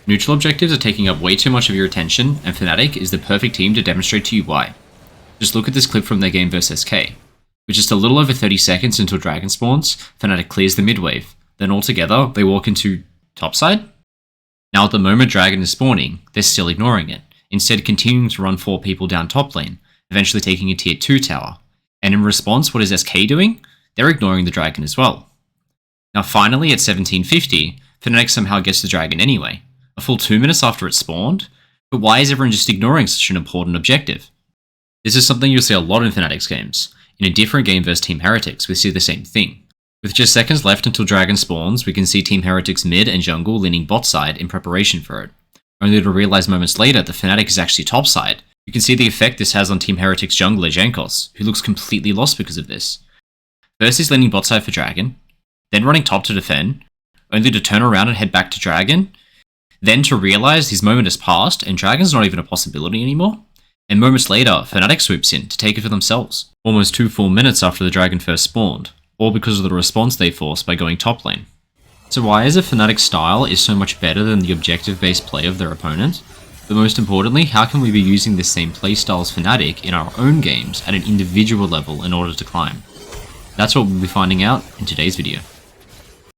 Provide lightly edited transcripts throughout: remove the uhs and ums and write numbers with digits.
Neutral objectives are taking up way too much of your attention, and Fnatic is the perfect team to demonstrate to you why. Just look at this clip from their game vs SK. With just a little over 30 seconds until Dragon spawns, Fnatic clears the mid wave. Then altogether, they walk into topside? Now at the moment Dragon is spawning, they're still ignoring it, instead continuing to run 4 people down top lane, eventually taking a tier 2 tower. And in response, what is SK doing? They're ignoring the Dragon as well. Now finally at 1750, Fnatic somehow gets the Dragon anyway, a full 2 minutes after it spawned, but why is everyone just ignoring such an important objective? This is something you'll see a lot in Fnatic's games. In a different game versus Team Heretics, we see the same thing. With just seconds left until Dragon spawns, we can see Team Heretics mid and jungle leaning bot side in preparation for it, only to realise moments later that Fnatic is actually top side. You can see the effect this has on Team Heretics jungler Jankos, who looks completely lost because of this. First he's leaning bot side for Dragon, then running top to defend, only to turn around and head back to Dragon, then to realise his moment has passed and Dragon's not even a possibility anymore. And moments later, Fnatic swoops in to take it for themselves, almost 2 full minutes after the Dragon first spawned, all because of the response they forced by going top lane. So why is it Fnatic's style is so much better than the objective-based play of their opponent? But most importantly, how can we be using this same playstyle as Fnatic in our own games at an individual level in order to climb? That's what we'll be finding out in today's video.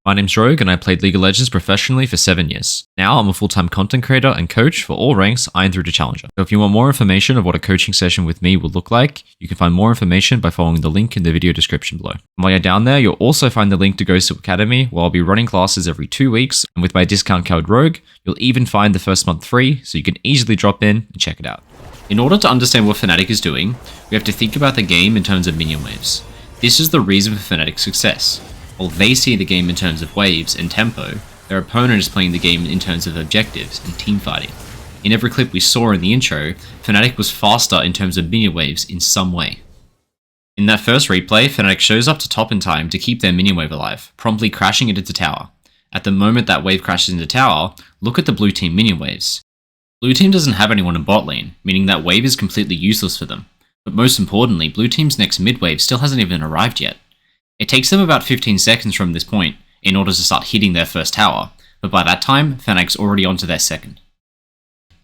My name's Rogue and I played League of Legends professionally for 7 years. Now I'm a full-time content creator and coach for all ranks Iron through to Challenger. So if you want more information of what a coaching session with me will look like, you can find more information by following the link in the video description below. And while you're down there, you'll also find the link to Ghost Academy, where I'll be running classes every 2 weeks, and with my discount code Rogue, you'll even find the first month free, so you can easily drop in and check it out. In order to understand what Fnatic is doing, we have to think about the game in terms of minion waves. This is the reason for Fnatic's success. While they see the game in terms of waves and tempo, their opponent is playing the game in terms of objectives and teamfighting. In every clip we saw in the intro, Fnatic was faster in terms of minion waves in some way. In that first replay, Fnatic shows up to top in time to keep their minion wave alive, promptly crashing it into tower. At the moment that wave crashes into tower, look at the blue team minion waves. Blue team doesn't have anyone in bot lane, meaning that wave is completely useless for them. But most importantly, blue team's next mid wave still hasn't even arrived yet. It takes them about 15 seconds from this point in order to start hitting their first tower, but by that time, Fnatic's already onto their second.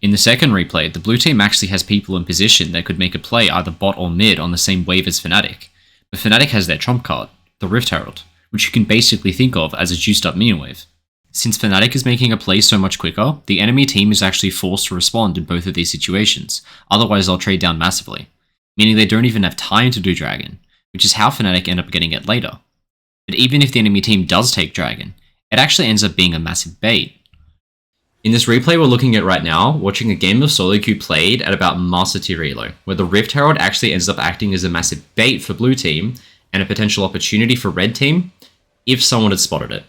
In the second replay, the blue team actually has people in position that could make a play either bot or mid on the same wave as Fnatic, but Fnatic has their trump card, the Rift Herald, which you can basically think of as a juiced up minion wave. Since Fnatic is making a play so much quicker, the enemy team is actually forced to respond in both of these situations, otherwise they'll trade down massively, meaning they don't even have time to do Dragon, which is how Fnatic end up getting it later. But even if the enemy team does take Dragon, it actually ends up being a massive bait. In this replay we're looking at right now, watching a game of solo queue played at about Master Tier Elo, where the Rift Herald actually ends up acting as a massive bait for blue team, and a potential opportunity for red team, if someone had spotted it.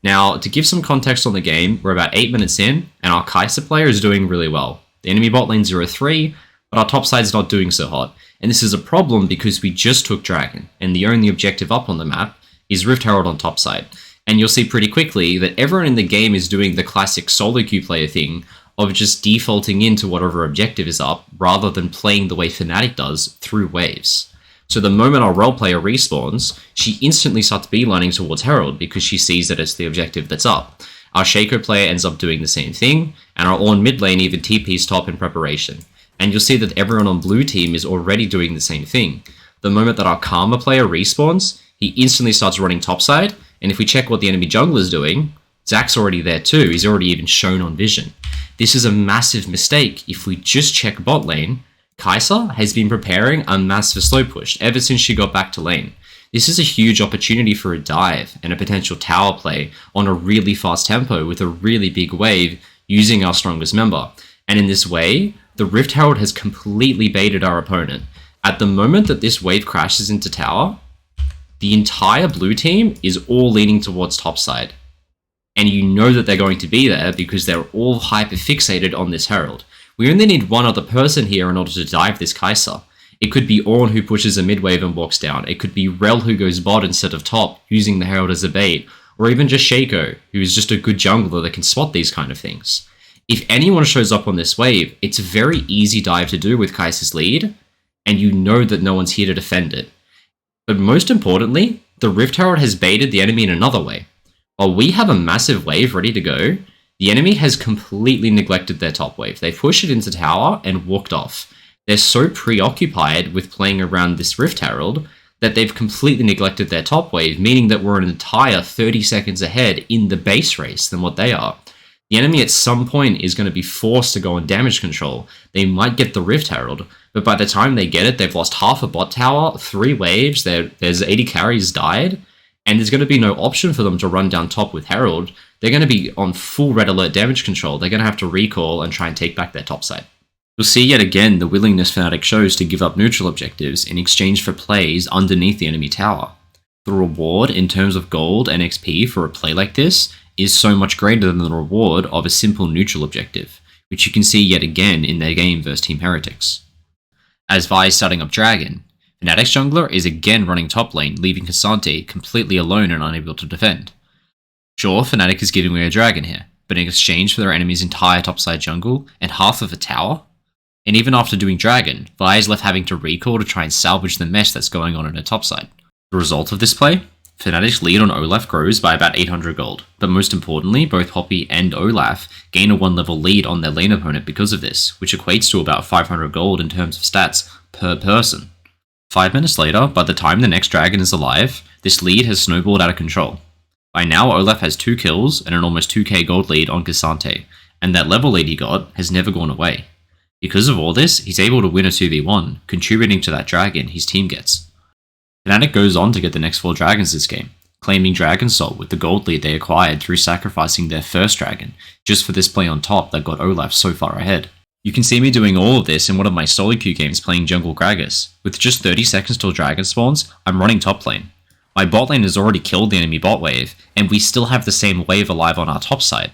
Now, to give some context on the game, we're about 8 minutes in, and our Kai'Sa player is doing really well. The enemy bot lane 0-3, but our top side's not doing so hot. And this is a problem because we just took Dragon, and the only objective up on the map is Rift Herald on top side. And you'll see pretty quickly that everyone in the game is doing the classic solo queue player thing of just defaulting into whatever objective is up, rather than playing the way Fnatic does through waves. So the moment our role player respawns, she instantly starts beelining towards Herald because she sees that it's the objective that's up. Our Shaco player ends up doing the same thing, and our Ornn mid lane even TP's top in preparation. And you'll see that everyone on blue team is already doing the same thing. The moment that our Karma player respawns, he instantly starts running topside, and if we check what the enemy jungler is doing, Zack's already there too, he's already even shown on vision. This is a massive mistake. If we just check bot lane, Kai'Sa has been preparing a massive slow push ever since she got back to lane. This is a huge opportunity for a dive and a potential tower play on a really fast tempo with a really big wave using our strongest member. And in this way, the Rift Herald has completely baited our opponent. At the moment that this wave crashes into tower, the entire blue team is all leaning towards topside. And you know that they're going to be there because they're all hyper fixated on this Herald. We only need one other person here in order to dive this Kai'Sa. It could be Ornn who pushes a mid wave and walks down. It could be Rel who goes bot instead of top, using the Herald as a bait. Or even just Shaco, who is just a good jungler that can spot these kind of things. If anyone shows up on this wave, it's a very easy dive to do with Kai'Sa's lead, and you know that no one's here to defend it. But most importantly, the Rift Herald has baited the enemy in another way. While we have a massive wave ready to go, The enemy has completely neglected their top wave. They pushed it into tower and walked off. They're so preoccupied with playing around this Rift Herald that they've completely neglected their top wave, meaning that we're an entire 30 seconds ahead in the base race than what they are. The enemy at some point is going to be forced to go on damage control. They might get the Rift Herald, but by the time they get it, they've lost half a bot tower, 3 waves, there's 80 carries died, and there's going to be no option for them to run down top with Herald. They're going to be on full red alert damage control. They're going to have to recall and try and take back their top side. You'll see yet again the willingness Fnatic shows to give up neutral objectives in exchange for plays underneath the enemy tower. The reward in terms of gold and XP for a play like this is so much greater than the reward of a simple neutral objective, which you can see yet again in their game versus Team Heretics. As Vi is starting up Dragon, Fnatic's jungler is again running top lane, leaving Cassante completely alone and unable to defend. Sure, Fnatic is giving away a Dragon here, but in exchange for their enemy's entire topside jungle and half of a tower? And even after doing Dragon, Vi is left having to recall to try and salvage the mess that's going on her topside. The result of this play? Fnatic's lead on Olaf grows by about 800 gold, but most importantly, both Hoppy and Olaf gain a 1-level lead on their lane opponent because of this, which equates to about 500 gold in terms of stats per person. 5 minutes later, by the time the next dragon is alive, this lead has snowballed out of control. By now, Olaf has 2 kills and an almost 2k gold lead on Cassante, and that level lead he got has never gone away. Because of all this, he's able to win a 2v1, contributing to that dragon his team gets. Fnatic goes on to get the next 4 dragons this game, claiming Dragon Salt with the gold lead they acquired through sacrificing their first dragon, just for this play on top that got Olaf so far ahead. You can see me doing all of this in one of my solo queue games playing Jungle Gragas. With just 30 seconds till dragon spawns, I'm running top lane. My bot lane has already killed the enemy bot wave, and we still have the same wave alive on our top side.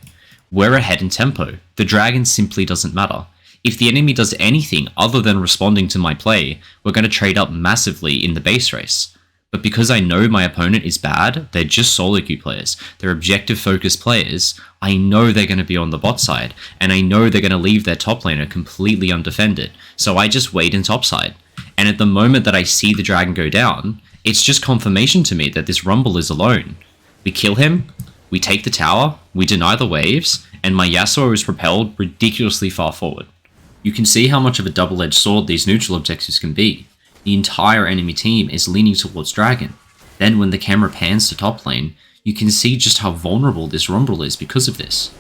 We're ahead in tempo. The dragon simply doesn't matter. If the enemy does anything other than responding to my play, we're going to trade up massively in the base race. But because I know my opponent is bad, they're just solo queue players, they're objective-focused players, I know they're going to be on the bot side, and I know they're going to leave their top laner completely undefended, so I just wait in top side. And at the moment that I see the dragon go down, it's just confirmation to me that this Rumble is alone. We kill him, we take the tower, we deny the waves, and my Yasuo is propelled ridiculously far forward. You can see how much of a double-edged sword these neutral objectives can be. The entire enemy team is leaning towards Dragon. Then when the camera pans to top lane, you can see just how vulnerable this Rumble is because of this.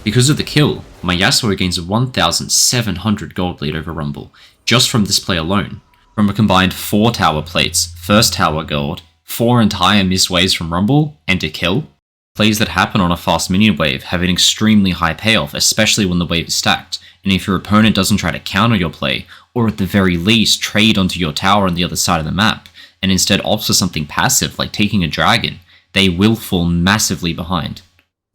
Because of the kill, my Yasuo gains a 1,700 gold lead over Rumble, just from this play alone. From a combined 4 tower plates, first tower gold, 4 entire missed waves from Rumble, and a kill. Plays that happen on a fast minion wave have an extremely high payoff, especially when the wave is stacked, and if your opponent doesn't try to counter your play, or at the very least trade onto your tower on the other side of the map, and instead opts for something passive like taking a dragon, they will fall massively behind.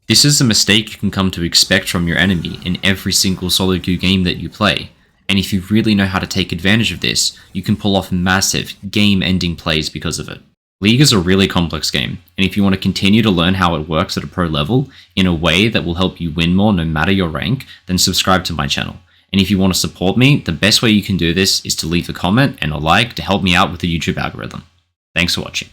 This is a mistake you can come to expect from your enemy in every single solo queue game that you play, and if you really know how to take advantage of this, you can pull off massive, game-ending plays because of it. League is a really complex game, and if you want to continue to learn how it works at a pro level in a way that will help you win more no matter your rank, then subscribe to my channel. And if you want to support me, the best way you can do this is to leave a comment and a like to help me out with the YouTube algorithm. Thanks for watching.